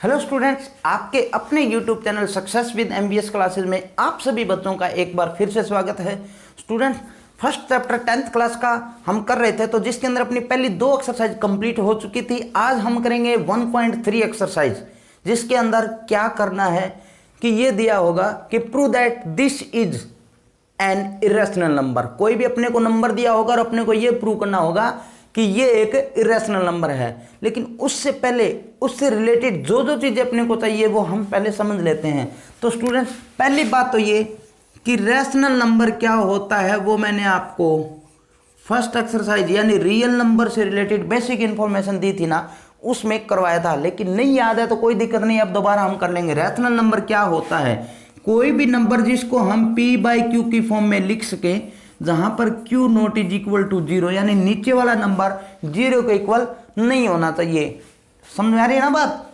Hello students, आपके अपने YouTube channel success with MBS classes में आप सभी बच्चों का एक बार फिर से स्वागत है। Students, first chapter 10th class का हम कर रहे थे, तो जिसके अंदर अपनी पहली 2 एक्सरसाइज कंप्लीट हो चुकी थी। आज हम करेंगे 1.3 एक्सरसाइज, जिसके अंदर क्या करना है कि ये दिया होगा कि prove that this is an irrational number. कोई भी अपने को नंबर दिया होगा और अपने को ये प्रूव करना होगा कि ये एक इरेशनल नंबर है। लेकिन उससे पहले उससे रिलेटेड जो जो चीज़ें अपने को चाहिए वो हम पहले समझ लेते हैं। तो स्टूडेंट्स, पहली बात तो ये कि रैशनल नंबर क्या होता है वो मैंने आपको फर्स्ट एक्सरसाइज यानी रियल नंबर से रिलेटेड बेसिक इंफॉर्मेशन दी थी ना, उसमें करवाया था। लेकिन नहीं याद है तो कोई दिक्कत नहीं, अब दोबारा हम कर लेंगे। रैशनल नंबर क्या होता है? कोई भी नंबर जिसको हम p/q की फॉर्म में लिख सके, जहां पर q not is equal to 0, यानी नीचे वाला नंबर 0 के इक्वल नहीं होना चाहिए। समझ में आ रही है ना बात?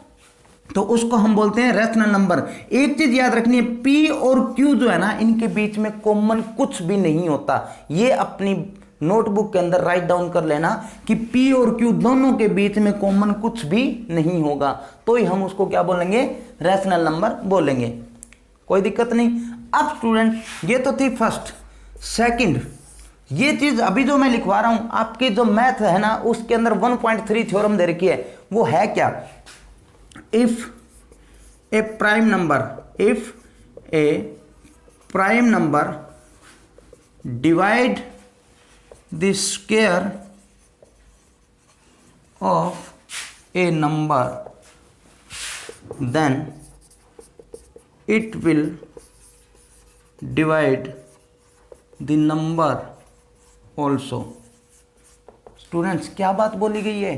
तो उसको हम बोलते हैं रैशनल नंबर। एक चीज याद रखनी है, p और q जो है ना, इनके बीच में कॉमन कुछ भी नहीं होता। ये अपनी नोटबुक के अंदर राइट डाउन कर लेना कि p और q दोनों के बीच में कॉमन कुछ भी नहीं होगा, तो ही हम उसको क्या बोलेंगे? रैशनल नंबर बोलेंगे। कोई दिक्कत नहीं। अब स्टूडेंट, ये तो थी फर्स्ट। सेकंड, ये चीज अभी जो मैं लिखवा रहा हूं, आपकी जो मैथ है ना, उसके अंदर 1.3 थ्योरम दे रखी है। वो है क्या? If a prime number divide the square of a number, then it will divide the number also। Students, क्या बात बोली गई है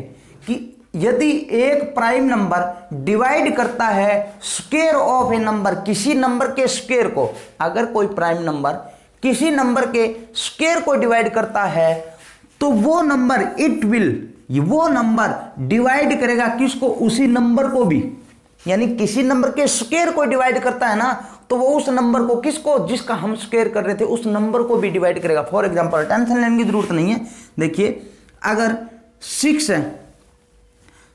कि यदि एक प्राइम नंबर डिवाइड करता है स्क्वायर ऑफ ए नंबर, किसी नंबर के स्क्वायर को, अगर कोई प्राइम नंबर किसी नंबर के स्क्वायर को डिवाइड करता है, तो वो नंबर वो नंबर डिवाइड करेगा किसको? उसी नंबर को भी। यानी किसी नंबर के स्क्वायर को डिवाइड करता है ना, तो वो उस नंबर को, किसको? जिसका हम स्क्वायर कर रहे थे, उस नंबर को भी डिवाइड करेगा। फॉर एग्जांपल, टेंशन लेने की जरूरत नहीं है। देखिए, अगर 6 है,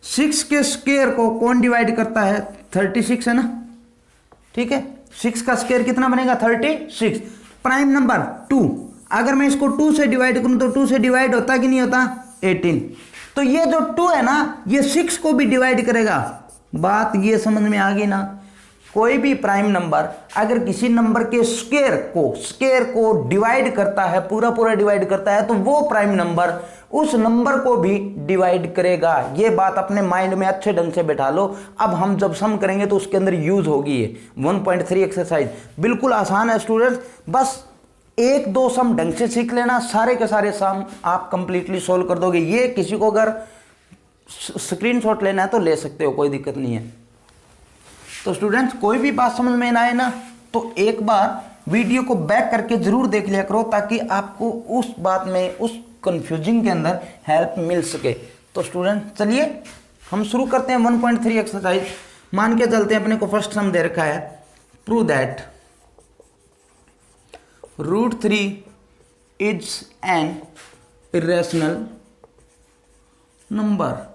6 के स्क्वायर को कौन डिवाइड करता है? 36 है ना, ठीक है। 6 का स्क्वायर कितना बनेगा? 36। प्राइम नंबर 2, अगर मैं इसको 2 से डिवाइड करूं तो 2 से डिवाइड होता कि नहीं होता? 18। तो ये जो 2 है ना, ये 6 को भी डिवाइड करेगा। बात ये समझ में आ गई ना? कोई भी प्राइम नंबर अगर किसी नंबर के स्क्वायर को डिवाइड करता है, पूरा डिवाइड करता है, तो वो प्राइम नंबर उस नंबर को भी डिवाइड करेगा। ये बात अपने माइंड में अच्छे ढंग से बैठा लो। अब हम जब सम करेंगे तो उसके अंदर यूज होगी ये 1.3 एक्सरसाइज। बिल्कुल आसान है स्टूडेंट्स, बस 1-2 सम ढंग से सीख लेना, सारे के सारे सम आप कंप्लीटली सोल्व कर दोगे। ये किसी को अगर स्क्रीनशॉट लेना है तो ले सकते हो, कोई दिक्कत नहीं है। तो स्टूडेंट्स, कोई भी बात समझ में ना आए ना, तो एक बार वीडियो को बैक करके जरूर देख लिया करो, ताकि आपको उस बात में, उस कंफ्यूजिंग के अंदर हेल्प मिल सके। तो स्टूडेंट, चलिए हम शुरू करते हैं 1.3 एक्सरसाइज। मान के चलते हैं, अपने को फर्स्ट सम दे रखा है, prove that √3 is an irrational number.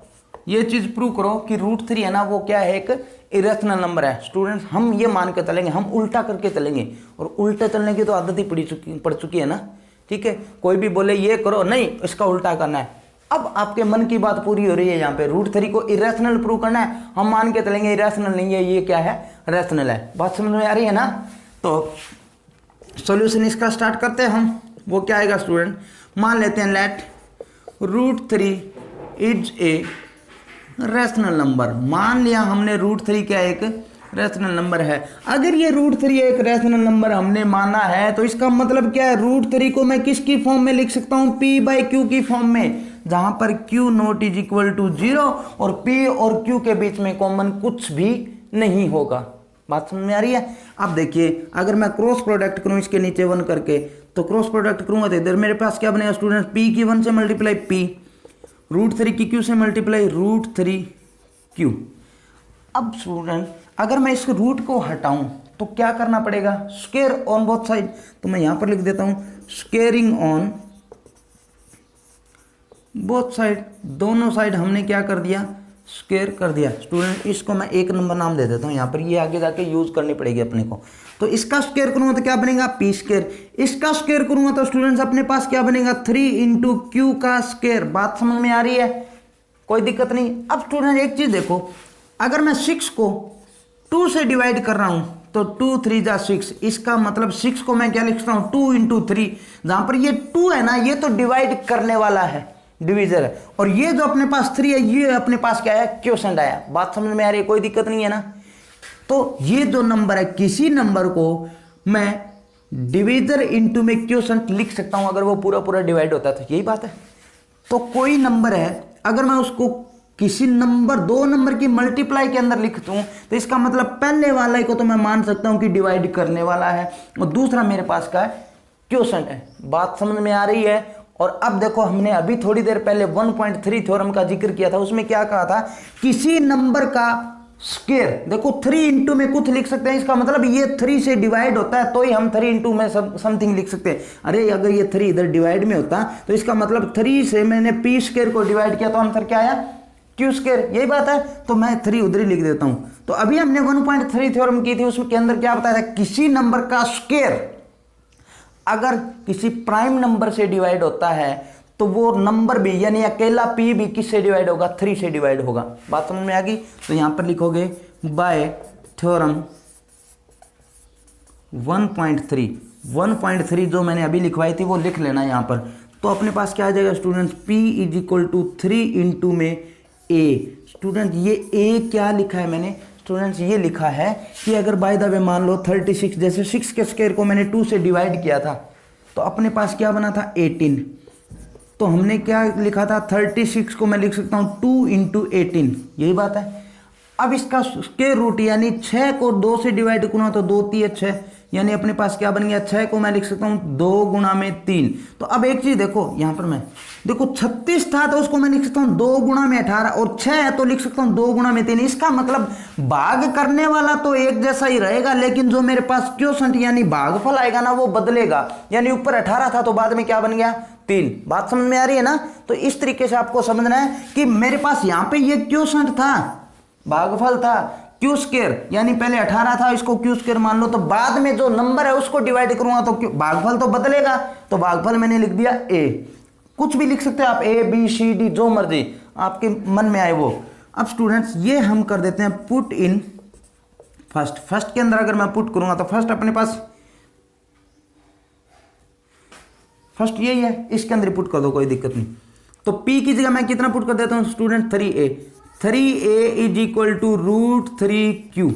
ये चीज प्रूव करो कि √3 है ना, वो क्या है? एक इरेशनल नंबर है। स्टूडेंट्स, हम ये मान के चलेंगे, हम उल्टा करके चलेंगे, और उल्टा चलने की तो आदत ही पड़ चुकी है ना, ठीक है। कोई भी बोले ये करो, नहीं इसका उल्टा करना है। अब आपके मन की बात पूरी हो रही है। यहाँ पे √3 को इरेशनल प्रूव करना है, हम मान के चलेंगे इरेशनल नहीं है, ये क्या है? रैशनल है। बात समझ में आ रही है ना? तो सॉल्यूशन इसका स्टार्ट करते हैं हम। वो क्या आएगा स्टूडेंट? मान लेते हैं let √3 is a rational number. मान लिया हमने √3 क्या एक रैशनल नंबर है। अगर ये √3 एक रैशनल नंबर हमने माना है, तो इसका मतलब क्या है? √3 को मैं किसकी फॉर्म में लिख सकता हूं? p/q की फॉर्म में, जहां पर q not is equal to 0 और p और q के बीच में कॉमन कुछ भी नहीं होगा। बात समझ में आ रही है? अब देखिए, अगर मैं क्रॉस प्रोडक्ट करूं इसके नीचे 1 करके, तो क्रॉस प्रोडक्ट करूंगा तो इधर मेरे पास क्या बनेगा स्टूडेंट? p की 1 से मल्टीप्लाई p, √3 की q से मल्टीप्लाई √3q। अब स्टूडेंट, अगर मैं इस रूट को हटाऊं तो क्या करना पड़ेगा? Square on both side. तो मैं यहां पर लिख देता हूं स्क्वेयरिंग ऑन बोथ साइड। दोनों साइड हमने क्या कर दिया? स्क्वायर कर दिया। स्टूडेंट इसको मैं एक नंबर नाम दे देता हूँ यहाँ पर, ये आगे जाके यूज करनी पड़ेगी अपने को। तो इसका स्क्वायर करूँगा तो क्या बनेगा, पी स्क्वायर। इसका स्क्वायर करूँगा तो स्टूडेंट्स अपने पास क्या बनेगा, 3 इंटू क्यू का स्क्वायर। बात समझ में आ रही है, कोई दिक्कत नहीं। अब स्टूडेंट एक चीज देखो, अगर मैं 6 को 2 से डिवाइड कर रहा हूँ तो 2 3 जा 6, इसका मतलब 6 को मैं क्या लिख सकता हूँ, 2 इंटू 3। जहां पर ये 2 है ना, ये तो डिवाइड करने वाला है, डिविजर है, और ये जो अपने पास 3 है, ये अपने पास क्या है, क्वोशंट आया। बात समझ में आ रही है, कोई दिक्कत नहीं है ना। तो ये जो नंबर है, किसी नंबर को मैं डिविजर इंटू में क्वोशंट लिख सकता हूं अगर वो पूरा पूरा डिवाइड होता है, तो यही बात है। तो कोई नंबर है, अगर मैं उसको किसी नंबर, 2 नंबर की मल्टीप्लाई के अंदर लिख दूं, तो इसका मतलब पहले वाले को तो मैं मान सकता हूं कि डिवाइड करने वाला है, और दूसरा मेरे पास का है, क्वोशंट है। बात समझ में आ रही है। और अब देखो, हमने अभी थोड़ी देर पहले 1.3 थ्योरम का जिक्र किया था, उसमें क्या कहा था, किसी नंबर का स्क्वायर, देखो 3 इंटू में कुछ लिख सकते हैं, इसका मतलब ये 3 से डिवाइड होता है तो ही हम 3 इंटू में समथिंग लिख सकते हैं। अरे अगर ये 3 इधर डिवाइड में होता तो इसका मतलब 3 से मैंने पी स्क्वायर को डिवाइड किया तो आंसर क्या आया, क्यू स्क्वायर। यही बात है, तो मैं 3 उधर ही लिख देता हूं। तो अभी हमने 1.3 थ्योरम की थी, उसके अंदर क्या बताया था, किसी नंबर का स्क्वायर अगर किसी प्राइम नंबर से डिवाइड होता है तो वो नंबर भी, यानी अकेला पी भी किससे डिवाइड होगा, 3 से डिवाइड होगा। बात समझ में आ गई। तो यहां पर लिखोगे बाय थ्योरम 1.3 जो मैंने अभी लिखवाई थी वो लिख लेना यहां पर। तो अपने पास क्या आ जाएगा students, P is equal to 3 into में A। स्टूडेंट ये A क्या लिखा है मैंने, स्टूडेंट्स ये लिखा है कि अगर बाय द वे मान लो 36, जैसे 6 के स्क्वायर को मैंने 2 से डिवाइड किया था तो अपने पास क्या बना था, 18। तो हमने क्या लिखा था, 36 को मैं लिख सकता हूं 2 इंटू 18, यही बात है। अब इसका स्क्वायर रूट, यानी 6 को 2 से डिवाइड करूँ तो 2 3 6, यानी अपने पास क्या बन गया, 6 को मैं लिख सकता हूँ 2 गुणा में 3। तो अब एक चीज देखो, यहां पर मैं देखो 36 था तो उसको मैं लिख सकता हूँ 2 गुणा में 18, और 6 है तो लिख सकता हूँ 2 गुणा में 3। इसका मतलब भाग करने वाला तो एक जैसा ही रहेगा, लेकिन जो मेरे पास क्वोशंट यानी भागफल आएगा ना वो बदलेगा। यानी ऊपर 18 था तो बाद में क्या बन गया, 3। बात समझ में आ रही है ना। तो इस तरीके से आपको समझना है कि मेरे पास यहां पे ये क्वोशंट था, भागफल था, क्यू स्क्वायर, यानी पहले 18 था, इसको क्यू स्क्वायर मान लो, तो बाद में जो नंबर है उसको डिवाइड करूंगा तो भागफल तो बदलेगा। तो भागफल मैंने लिख दिया A। कुछ भी लिख सकते हैं आप, A B C D, जो मर्जी आपके मन में आए वो। अब स्टूडेंट्स ये हम कर देते हैं पुट इन फर्स्ट के अंदर अगर मैं पुट करूंगा तो फर्स्ट अपने पास फर्स्ट यही है, इसके अंदर पुट कर दो, कोई दिक्कत नहीं। तो P की जगह मैं कितना पुट कर देता हूं student, 3A। 3A is equal to root 3Q।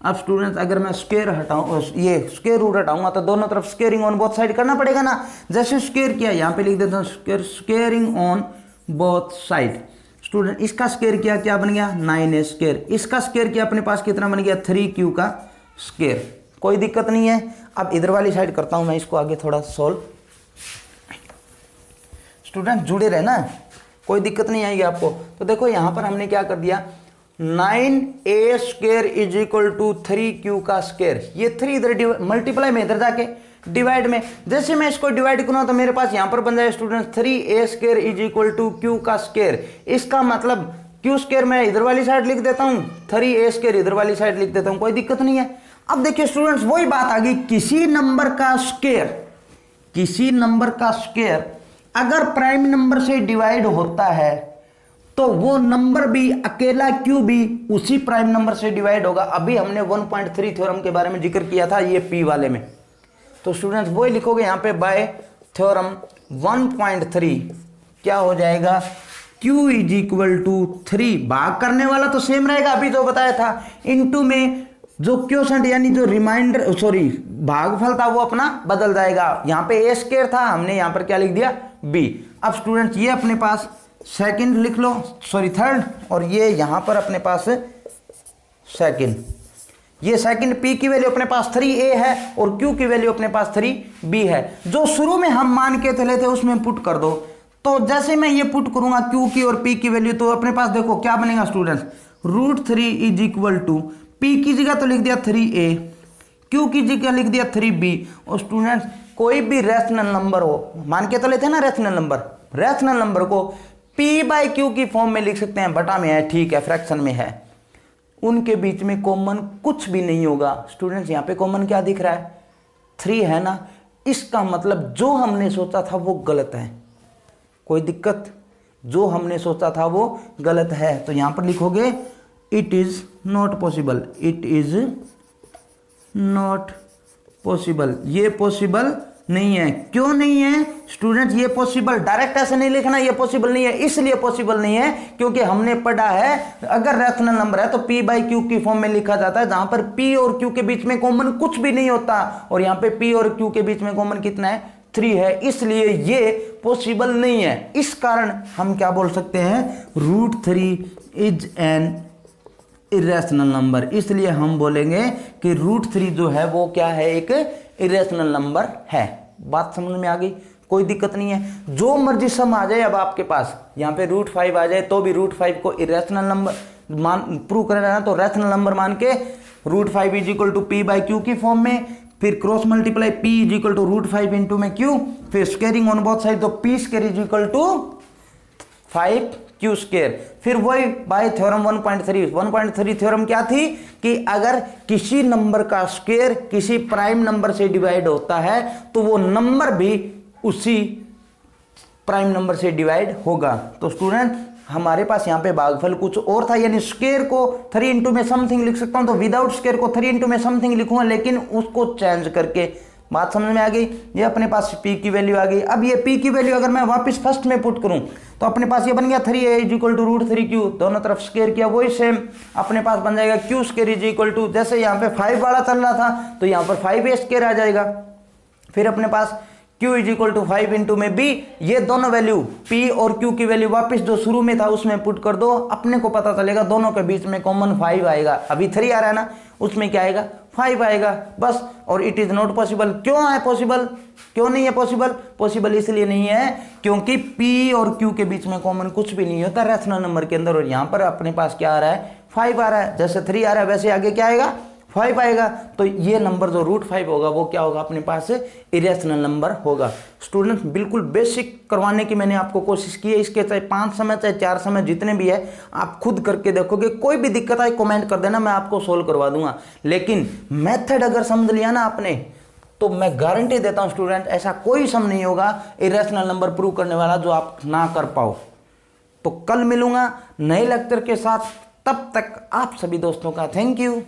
अब स्टूडेंट्स अगर मैं स्क्वायर हटाऊं, ये स्क्वायर रूट हटाऊंगा तो दोनों तरफ स्क्वेयरिंग ऑन बोथ साइड करना पड़ेगा ना। जैसे स्क्वायर किया, यहां पे लिख देता हूं squaring on both side. Student इसका स्क्वायर किया, क्या बन गया, 9A स्क्वायर। इसका स्क्वायर किया, अपने पास कितना बन गया, 3Q का स्क्वायर। कोई दिक्कत नहीं है। अब इधर वाली साइड करता हूं मैं इसको आगे थोड़ा सोल्व। स्टूडेंट जुड़े रहना, कोई दिक्कत नहीं आएगी आपको। तो देखो यहां पर हमने क्या कर दिया, 9A square is equal to 3Q का स्क्वायर। ये 3 इधर मल्टीप्लाई में, इधर जाके डिवाइड में। जैसे मैं इसको डिवाइड करूँ तो मेरे पास यहां पर बन जाए student 3A square is equal to Q का स्क्वायर। इसका मतलब Q स्क्वायर मैं इधर वाली साइड लिख देता हूं, 3A स्क्वायर इधर वाली साइड लिख देता हूं, कोई दिक्कत नहीं है। अब देखिए स्टूडेंट्स वही बात आ गई, किसी नंबर का स्क्वायर अगर प्राइम नंबर से डिवाइड होता है तो वो नंबर भी, अकेला क्यू भी उसी प्राइम नंबर से डिवाइड होगा। अभी हमने 1.3 थ्योरम के बारे में जिक्र किया था, ये P वाले में। तो स्टूडेंट्स वही लिखोगे यहां पे, बाय थ्योरम 1.3 क्या हो जाएगा, Q इज इक्वल टू 3, भाग करने वाला तो सेम रहेगा अभी जो बताया था, इनटू में जो क्वोशंट यानी जो रिमाइंडर, सॉरी भागफल था वो अपना बदल जाएगा। यहां पे A स्क्वायर था, हमने यहां पर क्या लिख दिया, B। अब स्टूडेंट्स ये अपने पास सेकंड लिख लो, सॉरी थर्ड, और ये यहां पर अपने पास सेकंड। ये सेकंड P की वैल्यू अपने पास 3A है और Q की वैल्यू अपने पास 3B है। जो शुरू में हम मान के चले थे उसमें पुट कर दो। तो जैसे मैं ये पुट करूंगा Q की और P की वैल्यू, तो अपने पास देखो क्या बनेगा students, root 3 is equal to, P की जगह तो लिख दिया 3A, Q की जगह लिख दिया 3B। और स्टूडेंट्स कोई भी रैशनल नंबर हो, मान के तो लेते हैं ना रैशनल नंबर को P बाई क्यू की फॉर्म में लिख सकते हैं, बटा में है, ठीक है, फ्रैक्शन में है, उनके बीच में कॉमन कुछ भी नहीं होगा। स्टूडेंट्स यहाँ पे कॉमन क्या दिख रहा है? 3 है ना। इसका मतलब जो हमने सोचा था वो गलत है। कोई दिक्कत? जो हमने सोचा था वो गलत है, तो यहां पर लिखोगे it is not possible, it is not possible, ये पॉसिबल नहीं है। क्यों नहीं है स्टूडेंट्स? ये पॉसिबल डायरेक्ट ऐसे नहीं लिखना, ये पॉसिबल नहीं है, इसलिए पॉसिबल नहीं है क्योंकि हमने पढ़ा है अगर रैशनल नंबर है तो P बाई क्यू की फॉर्म में लिखा जाता है, जहां पर P और Q के बीच में कॉमन कुछ भी नहीं होता, और यहां पे P और Q के बीच में कॉमन कितना है? 3 है, इसलिए ये पॉसिबल नहीं है। इस कारण हम क्या बोल सकते हैं? √3 इज एन इरेशनल नंबर। इसलिए हम बोलेंगे कि √3 जो है वो क्या है? एक इरेशनल नंबर है। बात समझ में आ गई? कोई दिक्कत नहीं है। जो मर्जी सम आ जाए अब आपके पास, यहाँ पे √5 आ जाए तो भी √5 को इरेशनल नंबर मान प्रूव करना है तो रैशनल नंबर मान के √5 is equal to P by q की फॉर्म में, फिर cross multiply P is equal to √5 into में Q, फिर स्क्वायरिंग ऑन बोथ साइड तो P square is equal to 5Q square. फिर वही बाय थ्योरम 1.3 थ्योरम क्या थी कि अगर किसी नंबर का स्क्वायर किसी प्राइम नंबर से डिवाइड होता है तो वो नंबर भी उसी प्राइम नंबर से डिवाइड होगा। तो स्टूडेंट हमारे पास यहाँ पे भागफल कुछ और था, यानी स्क्वायर को 3 इंटू में समथिंग लिख सकता हूं, तो विदाउट स्क्वायर को 3 इंटू में समथिंग लिखूंगा, लेकिन उसको चेंज करके। बात समझ में आ गई? ये अपने पास P की वैल्यू आ गई। अब ये P की वैल्यू अगर मैं वापस फर्स्ट में पुट करूं तो अपने पास ये बन गया 3a is equal to √3Q, दोनों तरफ स्क्वायर किया, वही सेम अपने पास बन जाएगा Q square is equal to, जैसे यहाँ पे 5 वाला चल रहा था तो यहाँ पर 5a स्क्वायर आ जाएगा। फिर अपने पास Q is equal to 5 into में B, ये दोनों वैल्यू P और Q की वैल्यू वापस जो शुरू में था उसमें पुट कर दो, अपने को पता चलेगा दोनों के बीच में कॉमन 5 आएगा। अभी 3 आ रहा है ना, उसमें क्या आएगा? 5 आएगा बस। और इट इज नॉट पॉसिबल। क्यों है पॉसिबल? क्यों नहीं है पॉसिबल? पॉसिबल इसलिए नहीं है क्योंकि P और Q के बीच में कॉमन कुछ भी नहीं होता रैशनल नंबर के अंदर, और यहाँ पर अपने पास क्या आ रहा है? 5 आ रहा है। जैसे 3 आ रहा है वैसे आगे क्या आएगा? 5 आएगा। तो ये नंबर जो √5 होगा वो क्या होगा? अपने पास इरेशनल नंबर होगा। स्टूडेंट बिल्कुल बेसिक करवाने की मैंने आपको कोशिश की है। इसके चाहे 5 समय चाहे 4 समय जितने भी है आप खुद करके देखोगे, कोई भी दिक्कत आए कमेंट कर देना, मैं आपको सोल्व करवा दूंगा। लेकिन मेथड अगर समझ लिया ना आपने तो मैं गारंटी देता हूं स्टूडेंट ऐसा कोई सम नहीं होगा इरेशनल नंबर प्रूव करने वाला जो आप ना कर पाओ। तो कल मिलूंगा नए लेक्चर के साथ, तब तक आप सभी दोस्तों का थैंक यू।